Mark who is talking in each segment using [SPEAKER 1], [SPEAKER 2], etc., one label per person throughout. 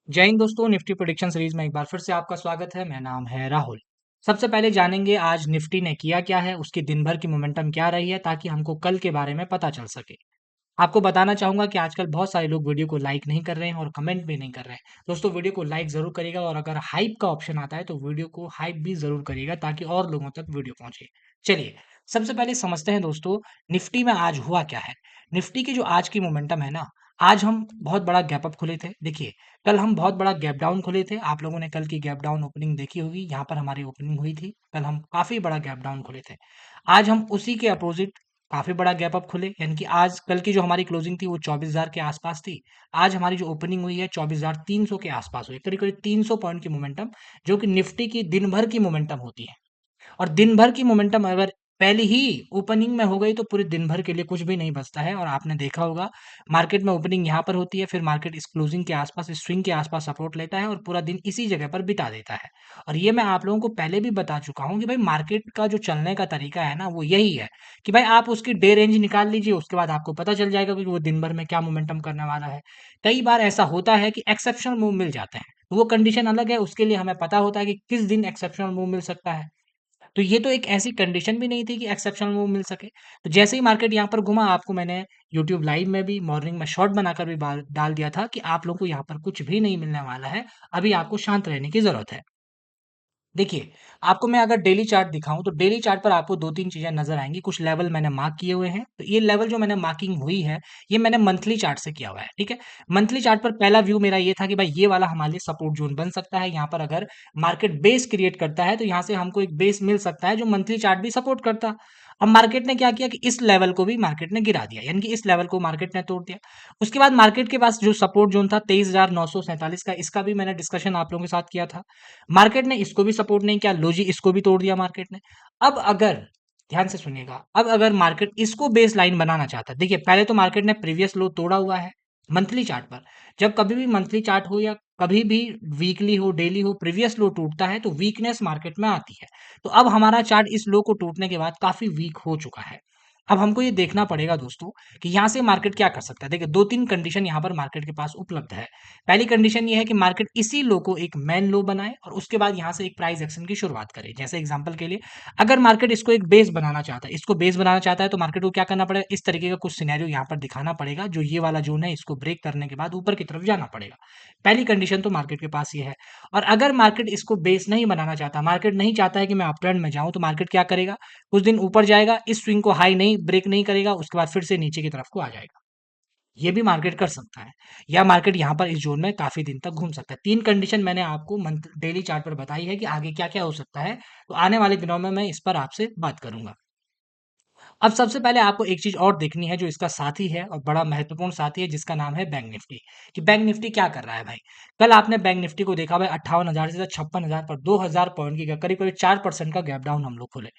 [SPEAKER 1] जय हिंद दोस्तों, Nifty prediction series में एक बार फिर से आपका स्वागत है। मेरा नाम है राहुल। सबसे पहले जानेंगे आज निफ्टी ने किया क्या है, उसकी दिन भर की मोमेंटम क्या रही है, ताकि हमको कल के बारे में पता चल सके। आपको बताना चाहूंगा कि आजकल बहुत सारे लोग वीडियो को लाइक नहीं कर रहे हैं और कमेंट भी नहीं कर रहे हैं। दोस्तों, वीडियो को लाइक जरूर करिएगा और अगर हाइप का ऑप्शन आता है तो वीडियो को हाइप भी जरूर करिएगा ताकि और लोगों तक वीडियो पहुंचे। चलिए, सबसे पहले समझते हैं दोस्तों, निफ्टी में आज हुआ क्या है। निफ्टी की जो आज की मोमेंटम है ना, आज हम बहुत बड़ा गैप अप खुले थे। देखिए, कल हम बहुत बड़ा गैप डाउन खुले थे। आप लोगों ने कल की गैप डाउन ओपनिंग देखी होगी, यहाँ पर हमारी ओपनिंग हुई थी। कल हम काफी बड़ा गैप डाउन खुले थे। आज हम उसी के अपोजिट काफी बड़ा गैप अप खुले, यानी कि आज कल की जो हमारी क्लोजिंग थी वो 24,000 के आसपास थी। आज हमारी जो ओपनिंग हुई है 24,300 के आसपास हुई, करीब करीब 300 पॉइंट की मोमेंटम, जो कि निफ्टी की दिन भर की मोमेंटम होती है। और दिन भर की मोमेंटम अगर पहले ही ओपनिंग में हो गई तो पूरे दिन भर के लिए कुछ भी नहीं बचता है। और आपने देखा होगा, मार्केट में ओपनिंग यहाँ पर होती है, फिर मार्केट इस क्लोजिंग के आसपास, इस स्विंग के आसपास सपोर्ट लेता है और पूरा दिन इसी जगह पर बिता देता है। और ये मैं आप लोगों को पहले भी बता चुका हूँ कि भाई मार्केट का जो चलने का तरीका है ना, वो यही है कि भाई आप उसकी डे रेंज निकाल लीजिए, उसके बाद आपको पता चल जाएगा कि वो दिन भर में क्या मोमेंटम करने वाला है। कई बार ऐसा होता है कि एक्सेप्शनल मूव मिल जाते हैं, तो वो कंडीशन अलग है, उसके लिए हमें पता होता है कि किस दिन एक्सेप्शनल मूव मिल सकता है। तो ये तो एक ऐसी कंडीशन भी नहीं थी कि एक्सेप्शनल मूव मिल सके। तो जैसे ही मार्केट यहाँ पर घुमा, आपको मैंने यूट्यूब लाइव में भी मॉर्निंग में शॉर्ट बनाकर भी डाल दिया था कि आप लोगों को यहाँ पर कुछ भी नहीं मिलने वाला है। अभी आपको शांत रहने की जरूरत है। देखिए, आपको मैं अगर डेली चार्ट दिखाऊं तो डेली चार्ट पर आपको दो तीन चीजें नजर आएंगी। कुछ लेवल मैंने मार्क किए हुए हैं, तो ये लेवल जो मैंने मार्किंग हुई है, ये मैंने मंथली चार्ट से किया हुआ है। ठीक है, मंथली चार्ट पर पहला व्यू मेरा ये था कि भाई ये वाला हमारे लिए सपोर्ट जोन बन सकता है। यहाँ पर अगर मार्केट बेस क्रिएट करता है तो यहाँ से हमको एक बेस मिल सकता है जो मंथली चार्ट भी सपोर्ट करता। अब मार्केट ने क्या किया कि इस लेवल को भी मार्केट ने गिरा दिया, यानी कि इस लेवल को मार्केट ने तोड़ दिया। उसके बाद मार्केट के पास जो सपोर्ट जोन था 23,947 का, इसका भी मैंने डिस्कशन आप लोगों के साथ किया था। मार्केट ने इसको भी सपोर्ट नहीं किया, लो जी इसको भी तोड़ दिया मार्केट ने। अब अगर, ध्यान से सुनिएगा, अब अगर मार्केट इसको बेस लाइन बनाना चाहता है, देखिए पहले तो मार्केट ने प्रीवियस लो तोड़ा हुआ है मंथली चार्ट पर। जब कभी भी मंथली चार्ट हो या कभी भी वीकली हो, डेली हो, प्रीवियस लो टूटता है तो वीकनेस मार्केट में आती है। तो अब हमारा चार्ट इस लो को टूटने के बाद काफी वीक हो चुका है। अब हमको ये देखना पड़ेगा दोस्तों कि यहाँ से मार्केट क्या कर सकता है। देखिए, दो तीन कंडीशन यहाँ पर मार्केट के पास उपलब्ध है। पहली कंडीशन ये है कि मार्केट इसी लो को एक मेन लो बनाए और उसके बाद यहाँ से एक प्राइस एक्शन की शुरुआत करे। जैसे एग्जांपल के लिए, अगर मार्केट इसको एक बेस बनाना चाहता है, इसको बेस बनाना चाहता है, तो मार्केट को क्या करना पड़ेगा, इस तरीके का कुछ सिनेरियो यहाँ पर दिखाना पड़ेगा, जो ये वाला जोन है इसको ब्रेक करने के बाद ऊपर की तरफ जाना पड़ेगा। पहली कंडीशन तो मार्केट के पास ये है। और अगर मार्केट इसको बेस नहीं बनाना चाहता, मार्केट नहीं चाहता है कि मैं अप ट्रेंड में जाऊं, तो मार्केट क्या करेगा, कुछ दिन ऊपर जाएगा, इस स्विंग को हाई नहीं ब्रेक नहीं करेगा, उसके बाद फिर से नीचे की तरफ को आ जाएगा। ये भी मार्केट कर सकता है, या मार्केट यहाँ पर इस जोन में काफी दिन तक घूम सकता है। तीन कंडीशन मैंने आपको मंथ डेली चार्ट पर बताई है कि आगे क्या क्या हो सकता है। तो आने वाले दिनों में मैं इस पर आपसे बात करूंगा। अब सबसे पहले आपको एक चीज और देखनी है जो इसका साथी है और बड़ा महत्वपूर्ण साथी है, जिसका नाम है बैंक निफ्टी। कि बैंक निफ्टी क्या कर रहा है भाई। कल आपने बैंक निफ्टी को देखा भाई, 58,000 से 56,000 पर 2,000 पॉइंट की करीब करीब 4% का गैप डाउन हम लोग खोले।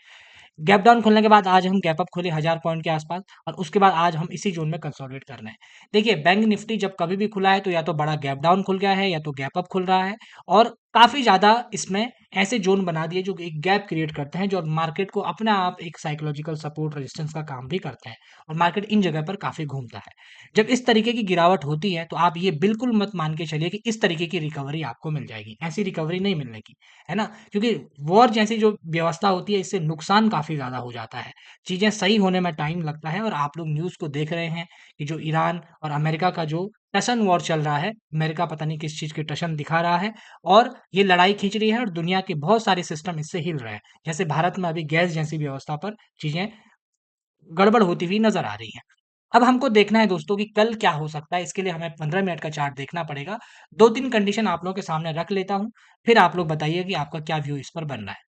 [SPEAKER 1] गैप डाउन खुलने के बाद आज हम गैप अप खोले 1000 पॉइंट के आसपास, और उसके बाद आज हम इसी जोन में कंसोलिडेट कर रहे हैं। देखिए, बैंक निफ्टी जब कभी भी खुला है तो या तो बड़ा गैप डाउन खुल गया है या तो गैप अप खुल रहा है। और काफी ज्यादा इसमें ऐसे जोन बना दिए जो कि एक गैप क्रिएट करते हैं, जो मार्केट को अपने आप एक साइकोलॉजिकल सपोर्ट रेजिस्टेंस का काम भी करते हैं। और मार्केट इन जगह पर काफी घूमता है। जब इस तरीके की गिरावट होती है तो आप ये बिल्कुल मत मान के चलिए कि इस तरीके की रिकवरी आपको मिल जाएगी, ऐसी रिकवरी नहीं मिलने की, है ना। क्योंकि वॉर जैसी जो व्यवस्था होती है, इससे नुकसान काफी ज्यादा हो जाता है। चीजें सही होने में टाइम लगता है। और आप लोग न्यूज को देख रहे हैं कि जो ईरान और अमेरिका का जो टशन वॉर चल रहा है, अमेरिका पता नहीं किस चीज के टशन दिखा रहा है, और ये लड़ाई खींच रही है और दुनिया के बहुत सारे सिस्टम इससे हिल रहे हैं। जैसे भारत में अभी गैस जैसी व्यवस्था पर चीजें गड़बड़ होती हुई नजर आ रही है। अब हमको देखना है दोस्तों कि कल क्या हो सकता है। इसके लिए हमें 15 मिनट का चार्ट देखना पड़ेगा। दो तीन कंडीशन आप लोगों के सामने रख लेता हूं, फिर आप लोग बताइए कि आपका क्या व्यू इस पर बन रहा है।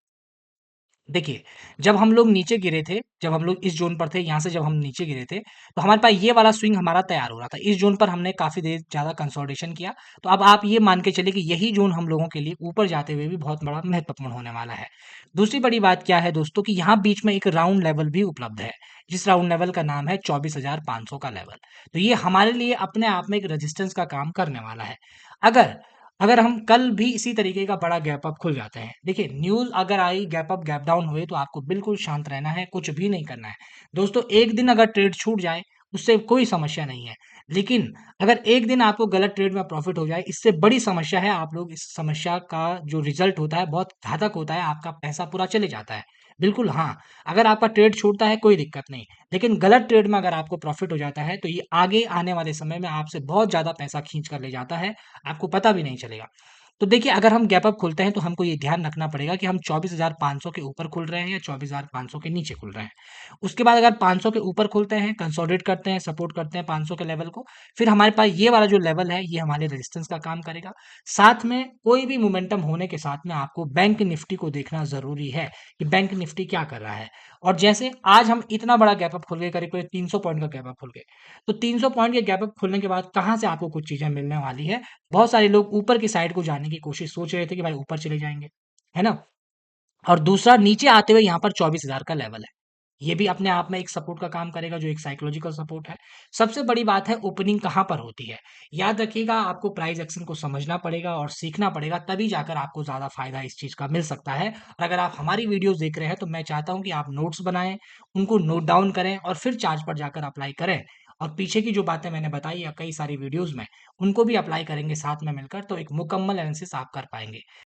[SPEAKER 1] देखिए, जब हम लोग नीचे गिरे थे, जब हम लोग इस ज़ोन पर थे, यहाँ से जब हम नीचे गिरे थे, तो हमारे पास ये वाला स्विंग हमारा तैयार हो रहा था। इस ज़ोन पर हमने काफ़ी देर ज़्यादा कंसोलिडेशन किया। तो अब आप ये मान के चलिए कि यही ज़ोन हम लोगों के लिए ऊपर जाते हुए भी बहुत बड़ा महत्वपूर्ण होने वाला है। दूसरी बड़ी बात क्या है दोस्तों कि यहाँ बीच में एक राउंड लेवल भी उपलब्ध है, जिस राउंड लेवल का नाम है 24,500 का लेवल। तो ये हमारे लिए अपने आप में एक रेजिस्टेंस का काम करने वाला है। अगर अगर हम कल भी इसी तरीके का बड़ा गैप अप खुल जाते हैं, देखिए न्यूज अगर आई गैप अप गैप डाउन हुए तो आपको बिल्कुल शांत रहना है, कुछ भी नहीं करना है। दोस्तों, एक दिन अगर ट्रेड छूट जाए, उससे कोई समस्या नहीं है। लेकिन अगर एक दिन आपको गलत ट्रेड में प्रॉफ़िट हो जाए, इससे बड़ी समस्या है, आप लोग इस समस्या का जो रिज़ल्ट होता है बहुत घातक होता है, आपका पैसा पूरा चले जाता है। बिल्कुल हाँ, अगर आपका ट्रेड छूटता है कोई दिक्कत नहीं, लेकिन गलत ट्रेड में अगर आपको प्रॉफ़िट हो जाता है, तो ये आगे आने वाले समय में आपसे बहुत ज़्यादा पैसा खींच कर ले जाता है, आपको पता भी नहीं चलेगा। तो देखिए, अगर हम गैप अप खोलते हैं तो हमको ये ध्यान रखना पड़ेगा कि हम 24,500 के ऊपर खुल रहे हैं या 24,500 के नीचे खुल रहे हैं। उसके बाद अगर 500 के ऊपर खुलते हैं, कंसोलिडेट करते हैं, सपोर्ट करते हैं 500 के लेवल को, फिर हमारे पास ये वाला जो लेवल है, ये हमारे रेजिस्टेंस का काम करेगा। साथ में कोई भी मोमेंटम होने के साथ में आपको बैंक निफ्टी को देखना ज़रूरी है कि बैंक निफ्टी क्या कर रहा है। और जैसे आज हम इतना बड़ा गैप अप खुल गए, करीब-करीब 300 पॉइंट का गैप अप खुल गए। तो 300 पॉइंट के गैप अप खुलने के बाद कहाँ से आपको कुछ चीज़ें मिलने वाली है। बहुत सारे लोग ऊपर की साइड को जाने की कोशिश सोच रहे थे कि भाई ऊपर चले जाएँगे, है ना? और दूसरा नीचे आते हुए यहाँ पर 24,000 का लेवल है। ये भी अपने आप में एक सपोर्ट का काम करेगा जो एक साइकोलॉजिकल सपोर्ट है। सबसे बड़ी बात है ओपनिंग कहाँ पर होती है। याद रखिएगा आपको प्राइस एक्शन को समझना पड़ेगा और सीखना पड़ेगा तभी जाकर आपको ज़्यादा फ़ायदा इस चीज़ का मिल सकता है। और अगर आप हमारी वीडियोज़ देख रहे हैं तो मैं चाहता हूँ कि आप नोट्स बनाएँ, उनको नोट डाउन करें और फिर चार्ज पर जाकर अप्लाई करें। और पीछे की जो बातें मैंने बताई या कई सारी वीडियोज़ में, उनको भी अप्लाई करेंगे साथ में मिलकर तो एक मुकम्मल एनालिसिस आप कर पाएँगे।